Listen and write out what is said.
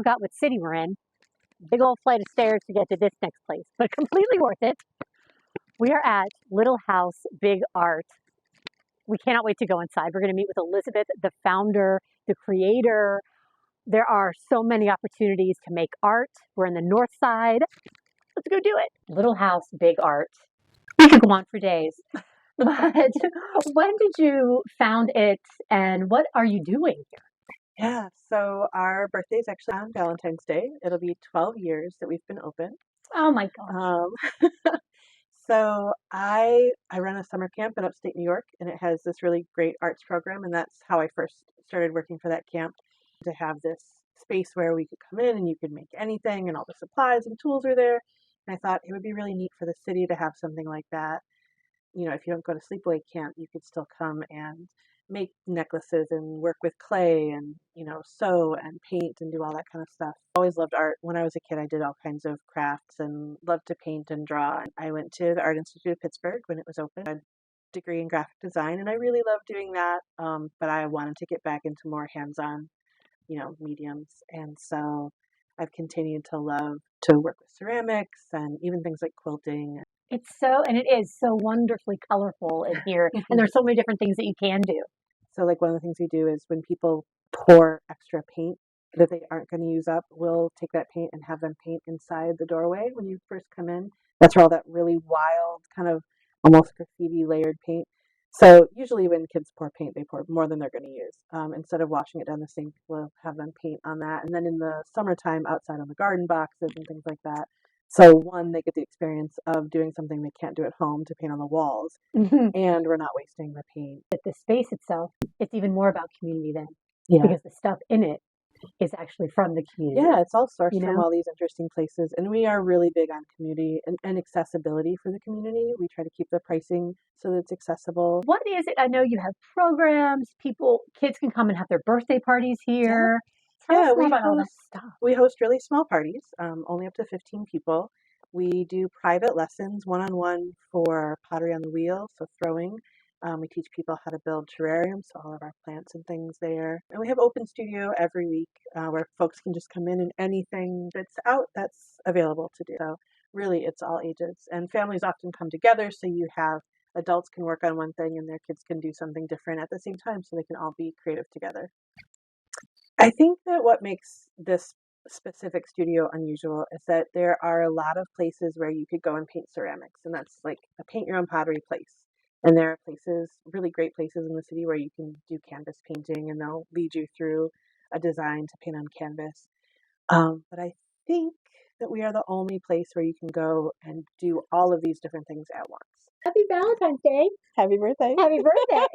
forgot what city we're in. Big old flight of stairs to get to this next place, but completely worth it. We are at Little House Big Art. We cannot wait to go inside. We're going to meet with Elizabeth, the founder, the creator. There are so many opportunities to make art. We're in the north side. Let's go do it. Little House Big Art. We could go on for days. But when did you found it and what are you doing here? Yeah, so our birthday is actually on Valentine's Day. It'll be 12 years that we've been open. Oh my gosh. So I run a summer camp in upstate New York, and it has this really great arts program, and that's how I first started working for that camp, to have this space where we could come in and you could make anything, and all the supplies and tools are there. And I thought it would be really neat for the city to have something like that. You know, if you don't go to sleepaway camp, you could still come and make necklaces and work with clay and, sew and paint and do all that kind of stuff. I always loved art. When I was a kid, I did all kinds of crafts and loved to paint and draw. I went to the Art Institute of Pittsburgh when it was open. I had a degree in graphic design, and I really loved doing that. But I wanted to get back into more hands-on, mediums. And so I've continued to love to work with ceramics and even things like quilting. It is so wonderfully colorful in here. And there's so many different things that you can do. So like one of the things we do is when people pour extra paint that they aren't going to use up, we'll take that paint and have them paint inside the doorway when you first come in. That's where all that really wild kind of almost graffiti layered paint. So usually when kids pour paint, they pour more than they're going to use. Instead of washing it down the sink, we'll have them paint on that. And then in the summertime, outside on the garden boxes and things like that. So one, they get the experience of doing something they can't do at home to paint on the walls, and we're not wasting the paint. But the space itself, it's even more about community then, Yeah. because the stuff in it is actually from the community. Yeah, it's all sourced from all these interesting places, and we are really big on community and accessibility for the community. We try to keep the pricing so that it's accessible. What is it? I know you have programs. Kids can come and have their birthday parties here. Tell us more about all that stuff. We host really small parties, only up to 15 people. We do private lessons, one-on-one for pottery on the wheel, so throwing. We teach people how to build terrariums, so all of our plants and things there. And we have open studio every week where folks can just come in and anything that's out, that's available to do. So really, it's all ages. And families often come together, so you have adults can work on one thing and their kids can do something different at the same time, so they can all be creative together. I think that what makes this specific studio unusual is that there are a lot of places where you could go and paint ceramics, and that's like a paint your own pottery place. And there are places, really great places in the city where you can do canvas painting, and they'll lead you through a design to paint on canvas. But I think that we are the only place where you can go and do all of these different things at once. Happy Valentine's Day. Happy birthday. Happy birthday.